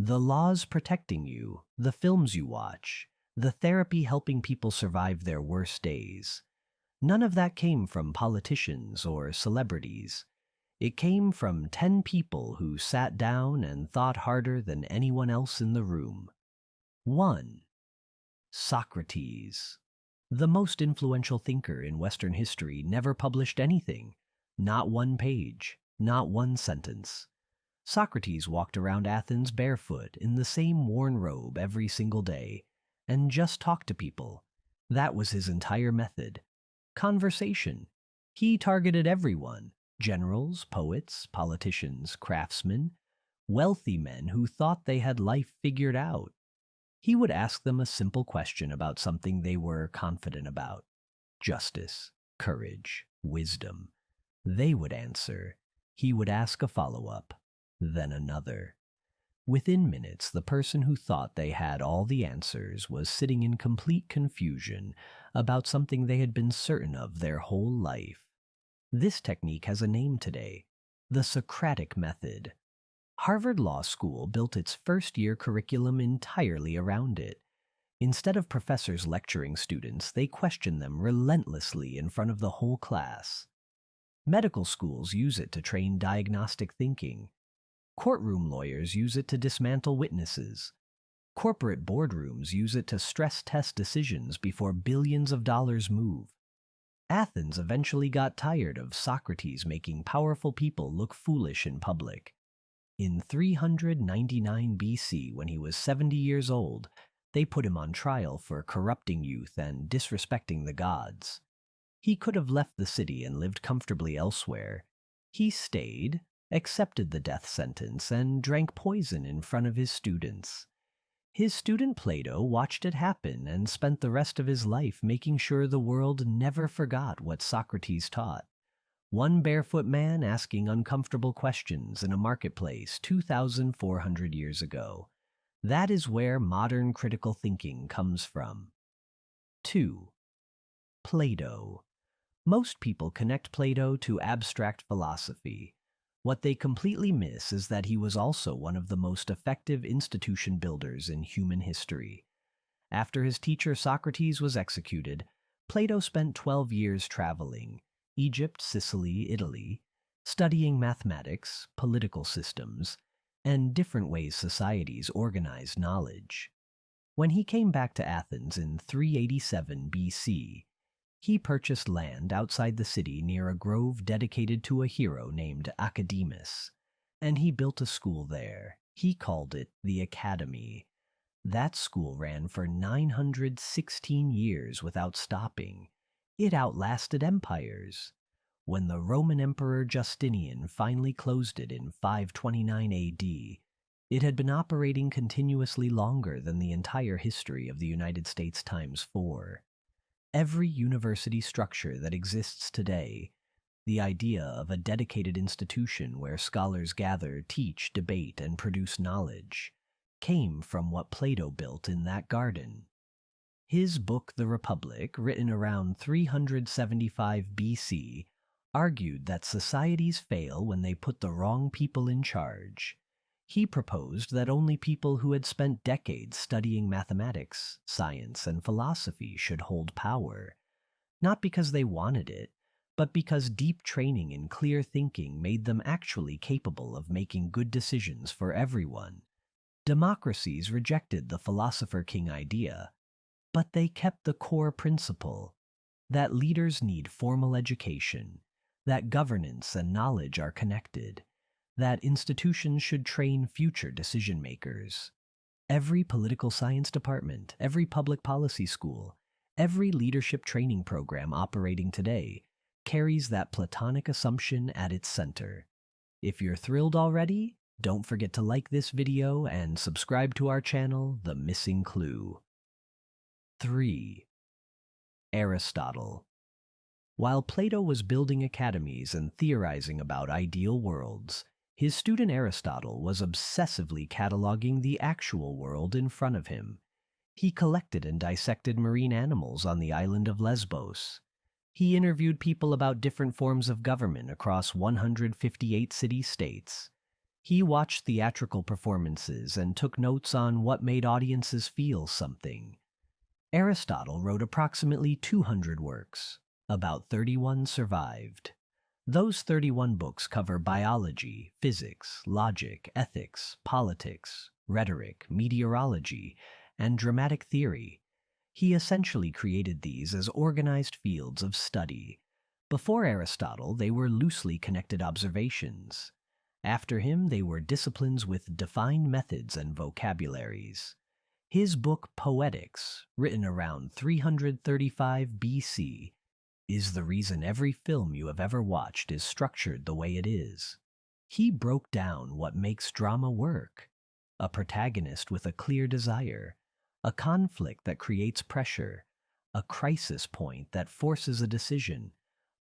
The laws protecting you, the films you watch, the therapy helping people survive their worst days. None of that came from politicians or celebrities. It came from 10 people who sat down and thought harder than anyone else in the room. 1. Socrates. The most influential thinker in Western history never published anything. Not one page, not one sentence. Socrates walked around Athens barefoot in the same worn robe every single day and just talked to people. That was his entire method. Conversation. He targeted everyone: generals, poets, politicians, craftsmen, wealthy men who thought they had life figured out. He would ask them a simple question about something they were confident about: justice, courage, wisdom. They would answer. He would ask a follow-up, then another. Within minutes, the person who thought they had all the answers was sitting in complete confusion about something they had been certain of their whole life. This technique has a name today: the Socratic method. Harvard Law School built its first-year curriculum entirely around it. Instead of professors lecturing students, they questioned them relentlessly in front of the whole class. Medical schools use it to train diagnostic thinking. Courtroom lawyers use it to dismantle witnesses. Corporate boardrooms use it to stress test decisions before billions of dollars move. Athens eventually got tired of Socrates making powerful people look foolish in public. In 399 BC, when he was 70 years old, they put him on trial for corrupting youth and disrespecting the gods. He could have left the city and lived comfortably elsewhere. He stayed, accepted the death sentence, and drank poison in front of his students. His student Plato watched it happen and spent the rest of his life making sure the world never forgot what Socrates taught. One barefoot man asking uncomfortable questions in a marketplace 2,400 years ago. That is where modern critical thinking comes from. 2. Plato. Most people connect Plato to abstract philosophy. What they completely miss is that he was also one of the most effective institution builders in human history. After his teacher Socrates was executed, Plato spent 12 years traveling Egypt, Sicily, Italy, studying mathematics, political systems, and different ways societies organized knowledge. When he came back to Athens in 387 BC, he purchased land outside the city near a grove dedicated to a hero named Academus, and he built a school there. He called it the Academy. That school ran for 916 years without stopping. It outlasted empires. When the Roman Emperor Justinian finally closed it in 529 AD, it had been operating continuously longer than the entire history of the United States times 4. Every university structure that exists today, the idea of a dedicated institution where scholars gather, teach, debate, and produce knowledge, came from what Plato built in that garden. His book, The Republic, written around 375 BC, argued that societies fail when they put the wrong people in charge. He proposed that only people who had spent decades studying mathematics, science, and philosophy should hold power, not because they wanted it, but because deep training in clear thinking made them actually capable of making good decisions for everyone. Democracies rejected the philosopher-king idea, but they kept the core principle that leaders need formal education, that governance and knowledge are connected, that institutions should train future decision-makers. Every political science department, every public policy school, every leadership training program operating today carries that Platonic assumption at its center. If you're thrilled already, don't forget to like this video and subscribe to our channel, The Missing Clue. 3. Aristotle. While Plato was building academies and theorizing about ideal worlds, his student Aristotle was obsessively cataloging the actual world in front of him. He collected and dissected marine animals on the island of Lesbos. He interviewed people about different forms of government across 158 city-states. He watched theatrical performances and took notes on what made audiences feel something. Aristotle wrote approximately 200 works. About 31 survived. Those 31 books cover biology, physics, logic, ethics, politics, rhetoric, meteorology, and dramatic theory. He essentially created these as organized fields of study. Before Aristotle, they were loosely connected observations. After him, they were disciplines with defined methods and vocabularies. His book Poetics, written around 335 BC, is the reason every film you have ever watched is structured the way it is. He broke down what makes drama work: a protagonist with a clear desire, a conflict that creates pressure, a crisis point that forces a decision,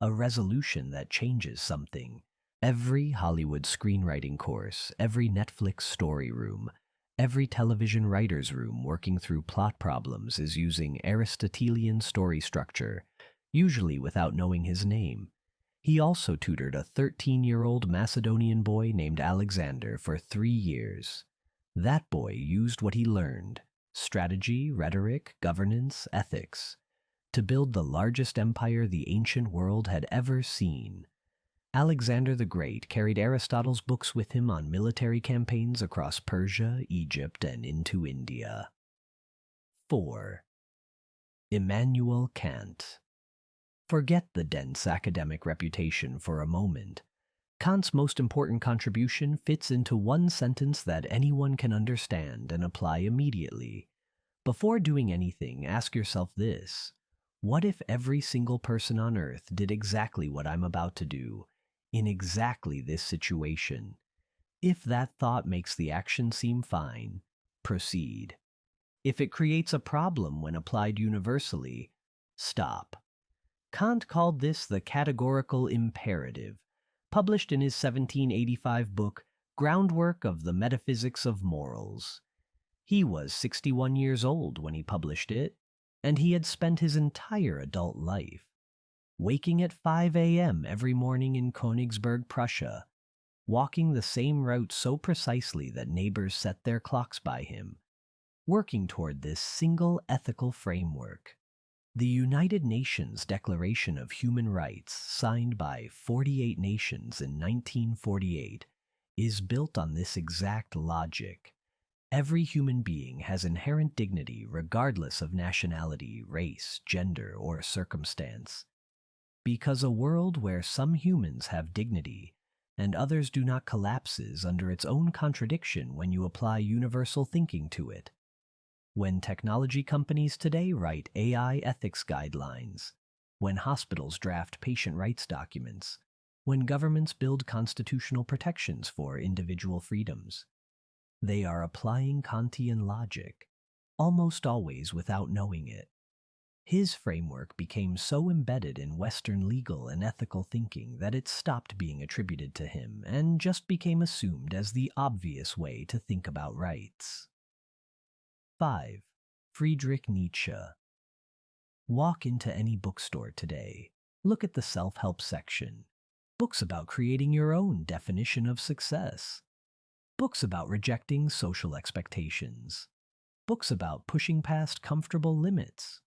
a resolution that changes something. Every Hollywood screenwriting course, every Netflix story room, every television writer's room working through plot problems is using Aristotelian story structure, usually without knowing his name. He also tutored a 13-year-old Macedonian boy named Alexander for 3 years. That boy used what he learned, strategy, rhetoric, governance, ethics, to build the largest empire the ancient world had ever seen. Alexander the Great carried Aristotle's books with him on military campaigns across Persia, Egypt, and into India. 4. Immanuel Kant. Forget the dense academic reputation for a moment. Kant's most important contribution fits into one sentence that anyone can understand and apply immediately. Before doing anything, ask yourself this: what if every single person on earth did exactly what I'm about to do, in exactly this situation? If that thought makes the action seem fine, proceed. If it creates a problem when applied universally, stop. Kant called this the categorical imperative, published in his 1785 book, Groundwork of the Metaphysics of Morals. He was 61 years old when he published it, and he had spent his entire adult life waking at 5 a.m. every morning in Königsberg, Prussia, walking the same route so precisely that neighbors set their clocks by him, working toward this single ethical framework. The United Nations Declaration of Human Rights, signed by 48 nations in 1948, is built on this exact logic. Every human being has inherent dignity regardless of nationality, race, gender, or circumstance. Because a world where some humans have dignity and others do not collapses under its own contradiction when you apply universal thinking to it. When technology companies today write AI ethics guidelines, when hospitals draft patient rights documents, when governments build constitutional protections for individual freedoms, they are applying Kantian logic, almost always without knowing it. His framework became so embedded in Western legal and ethical thinking that it stopped being attributed to him and just became assumed as the obvious way to think about rights. 5. Friedrich Nietzsche. Walk into any bookstore today. Look at the self-help section. Books about creating your own definition of success. Books about rejecting social expectations. Books about pushing past comfortable limits.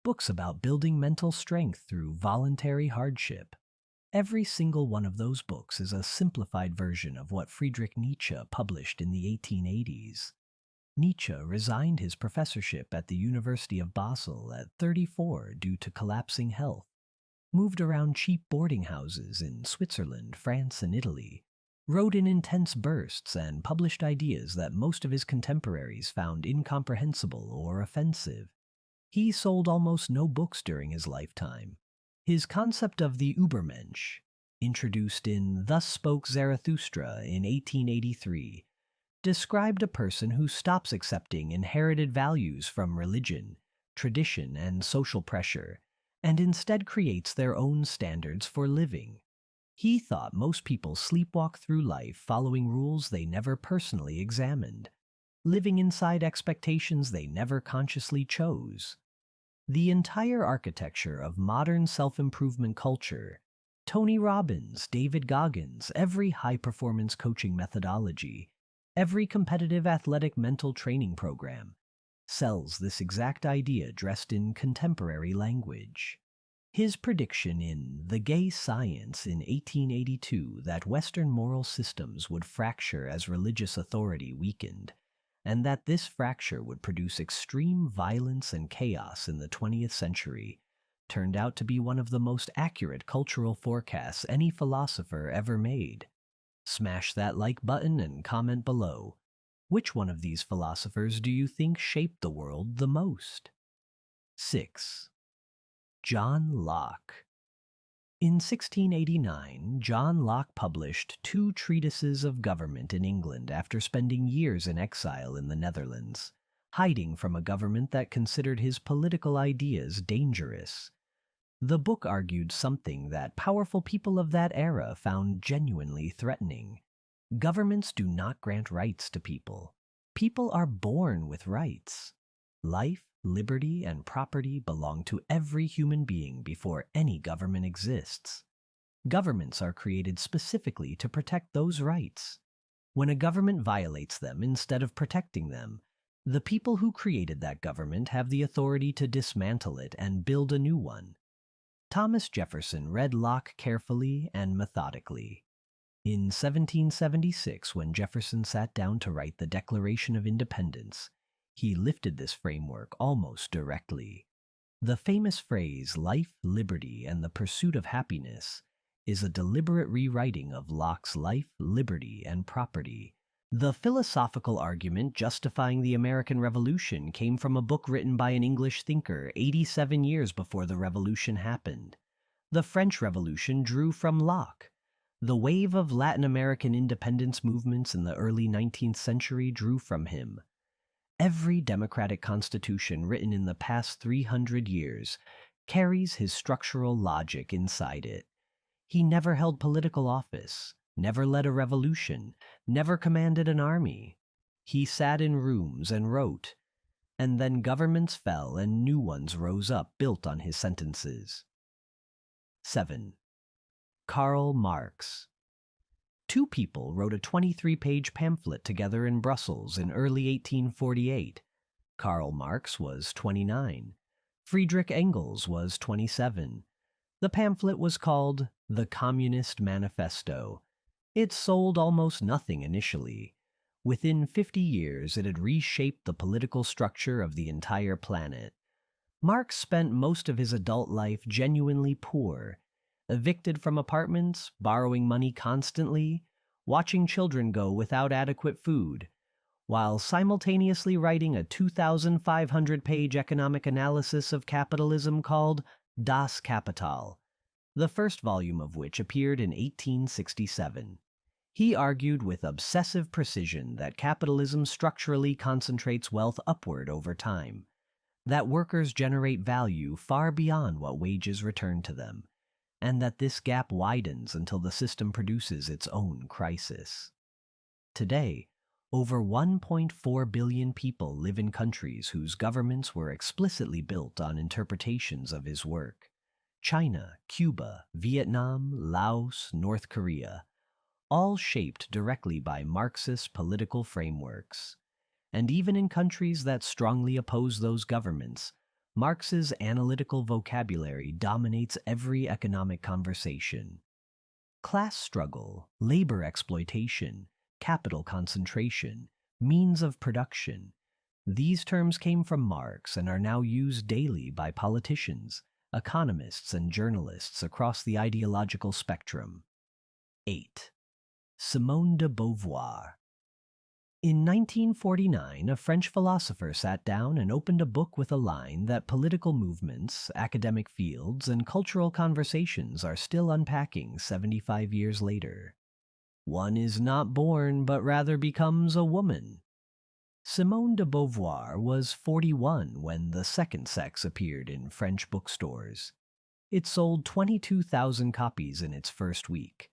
Books about building mental strength through voluntary hardship. Every single one of those books is a simplified version of what Friedrich Nietzsche published in the 1880s. Nietzsche resigned his professorship at the University of Basel at 34 due to collapsing health, moved around cheap boarding houses in Switzerland, France, and Italy, wrote in intense bursts, and published ideas that most of his contemporaries found incomprehensible or offensive. He sold almost no books during his lifetime. His concept of the Übermensch, introduced in Thus Spoke Zarathustra in 1883, described a person who stops accepting inherited values from religion, tradition, and social pressure, and instead creates their own standards for living. He thought most people sleepwalk through life following rules they never personally examined, living inside expectations they never consciously chose. The entire architecture of modern self-improvement culture Tony Robbins, David Goggins, every high-performance coaching methodology, every competitive athletic mental training program sells this exact idea dressed in contemporary language. His prediction in The Gay Science in 1882 that Western moral systems would fracture as religious authority weakened, and that this fracture would produce extreme violence and chaos in the 20th century, turned out to be one of the most accurate cultural forecasts any philosopher ever made. Smash that like button and comment below. Which one of these philosophers do you think shaped the world the most? 6. John Locke. In 1689, John Locke published 2 treatises of government in England after spending years in exile in the Netherlands, hiding from a government that considered his political ideas dangerous. The book argued something that powerful people of that era found genuinely threatening. Governments do not grant rights to people. People are born with rights. Life, liberty, and property belong to every human being before any government exists. Governments are created specifically to protect those rights. When a government violates them instead of protecting them, the people who created that government have the authority to dismantle it and build a new one. Thomas Jefferson read Locke carefully and methodically. In 1776, when Jefferson sat down to write the Declaration of Independence, he lifted this framework almost directly. The famous phrase, "life, liberty, and the pursuit of happiness," is a deliberate rewriting of Locke's life, liberty, and property. The philosophical argument justifying the American Revolution came from a book written by an English thinker 87 years before the Revolution happened. The French Revolution drew from Locke. The wave of Latin American independence movements in the early 19th century drew from him. Every democratic constitution written in the past 300 years carries his structural logic inside it. He never held political office, never led a revolution, never commanded an army. He sat in rooms and wrote, and then governments fell and new ones rose up built on his sentences. 7. Karl Marx. 2 people wrote a 23-page pamphlet together in Brussels in early 1848. Karl Marx was 29. Friedrich Engels was 27. The pamphlet was called The Communist Manifesto. It sold almost nothing initially. Within 50 years, it had reshaped the political structure of the entire planet. Marx spent most of his adult life genuinely poor, evicted from apartments, borrowing money constantly, watching children go without adequate food, while simultaneously writing a 2,500-page economic analysis of capitalism called Das Kapital, the first volume of which appeared in 1867. He argued with obsessive precision that capitalism structurally concentrates wealth upward over time, that workers generate value far beyond what wages return to them, and that this gap widens until the system produces its own crisis. Today, over 1.4 billion people live in countries whose governments were explicitly built on interpretations of his work. China, Cuba, Vietnam, Laos, North Korea, all shaped directly by Marxist political frameworks. And even in countries that strongly oppose those governments, Marx's analytical vocabulary dominates every economic conversation. Class struggle, labor exploitation, capital concentration, means of production. These terms came from Marx and are now used daily by politicians, economists, and journalists across the ideological spectrum. 8. Simone de Beauvoir. In 1949, a French philosopher sat down and opened a book with a line that political movements, academic fields, and cultural conversations are still unpacking 75 years later. One is not born, but rather becomes a woman. Simone de Beauvoir was 41 when The Second Sex appeared in French bookstores. It sold 22,000 copies in its first week.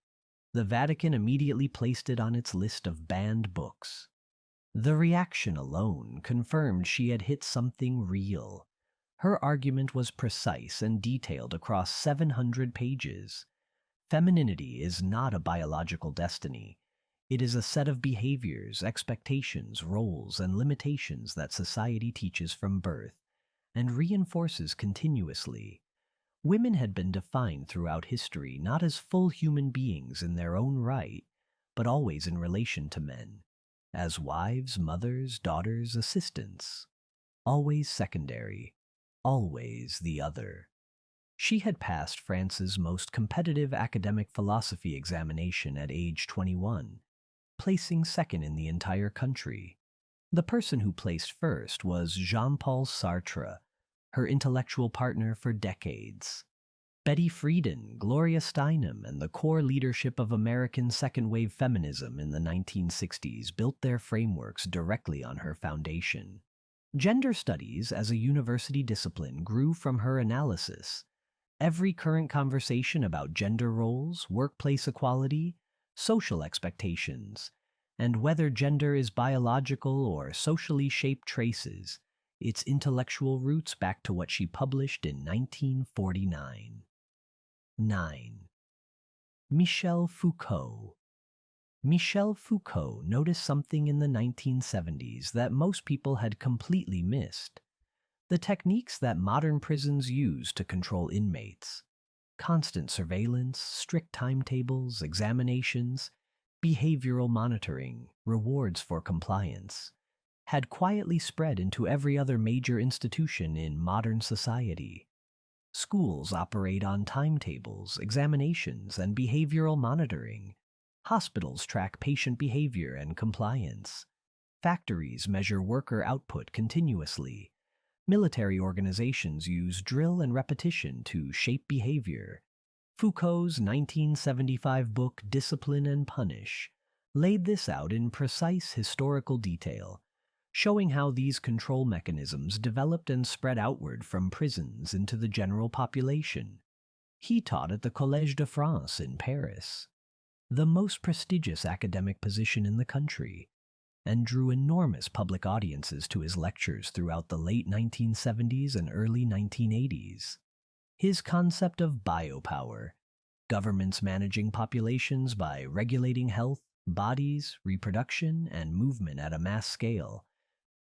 The Vatican immediately placed it on its list of banned books. The reaction alone confirmed she had hit something real. Her argument was precise and detailed across 700 pages. Femininity is not a biological destiny. It is a set of behaviors, expectations, roles, and limitations that society teaches from birth and reinforces continuously. Women had been defined throughout history not as full human beings in their own right, but always in relation to men, as wives, mothers, daughters, assistants, always secondary, always the other. She had passed France's most competitive academic philosophy examination at age 21, placing second in the entire country. The person who placed first was Jean-Paul Sartre, her intellectual partner for decades. Betty Friedan, Gloria Steinem, and the core leadership of American second-wave feminism in the 1960s built their frameworks directly on her foundation. Gender studies as a university discipline grew from her analysis. Every current conversation about gender roles, workplace equality, social expectations, and whether gender is biological or socially shaped traces its intellectual roots back to what she published in 1949. 9. Michel Foucault. Michel Foucault noticed something in the 1970s that most people had completely missed. The techniques that modern prisons use to control inmates. Constant surveillance, strict timetables, examinations, behavioral monitoring, rewards for compliance, had quietly spread into every other major institution in modern society. Schools operate on timetables, examinations, and behavioral monitoring. Hospitals track patient behavior and compliance. Factories measure worker output continuously. Military organizations use drill and repetition to shape behavior. Foucault's 1975 book Discipline and Punish laid this out in precise historical detail, showing how these control mechanisms developed and spread outward from prisons into the general population. He taught at the Collège de France in Paris, the most prestigious academic position in the country, and drew enormous public audiences to his lectures throughout the late 1970s and early 1980s. His concept of biopower, governments managing populations by regulating health, bodies, reproduction, and movement at a mass scale,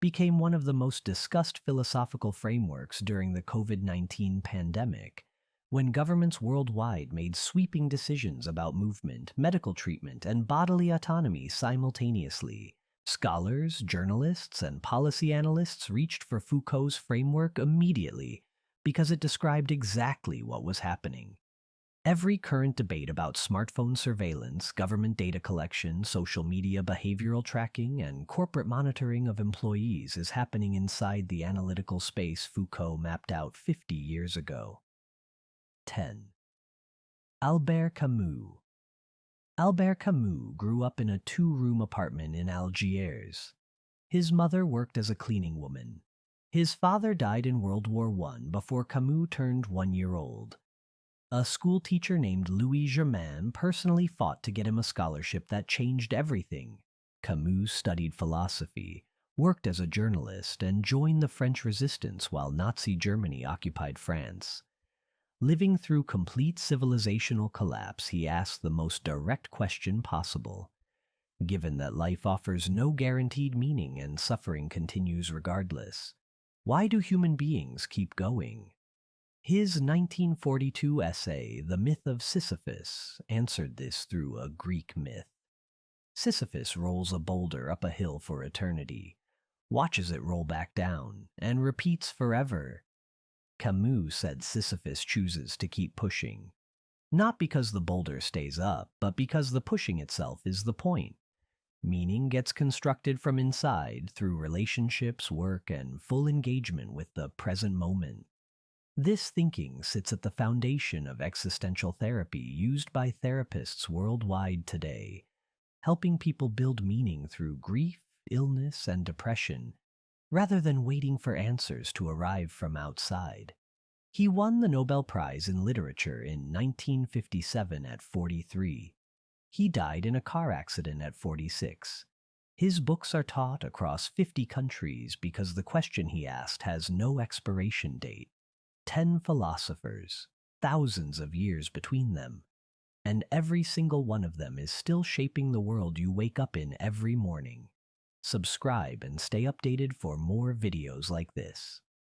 became one of the most discussed philosophical frameworks during the COVID-19 pandemic, when governments worldwide made sweeping decisions about movement, medical treatment, and bodily autonomy simultaneously. Scholars, journalists, and policy analysts reached for Foucault's framework immediately because it described exactly what was happening. Every current debate about smartphone surveillance, government data collection, social media behavioral tracking, and corporate monitoring of employees is happening inside the analytical space Foucault mapped out 50 years ago. 10. Albert Camus. Albert Camus grew up in a two-room apartment in Algiers. His mother worked as a cleaning woman. His father died in World War I before Camus turned 1 year old. A school teacher named Louis Germain personally fought to get him a scholarship that changed everything. Camus studied philosophy, worked as a journalist, and joined the French resistance while Nazi Germany occupied France. Living through complete civilizational collapse, he asked the most direct question possible. Given that life offers no guaranteed meaning and suffering continues regardless, why do human beings keep going? His 1942 essay, The Myth of Sisyphus, answered this through a Greek myth. Sisyphus rolls a boulder up a hill for eternity, watches it roll back down, and repeats forever. Camus said Sisyphus chooses to keep pushing, not because the boulder stays up, but because the pushing itself is the point. Meaning gets constructed from inside through relationships, work, and full engagement with the present moment. This thinking sits at the foundation of existential therapy used by therapists worldwide today, helping people build meaning through grief, illness, and depression, rather than waiting for answers to arrive from outside. He won the Nobel Prize in Literature in 1957 at 43. He died in a car accident at 46. His books are taught across 50 countries because the question he asked has no expiration date. 10 philosophers, thousands of years between them, and every single one of them is still shaping the world you wake up in every morning. Subscribe and stay updated for more videos like this.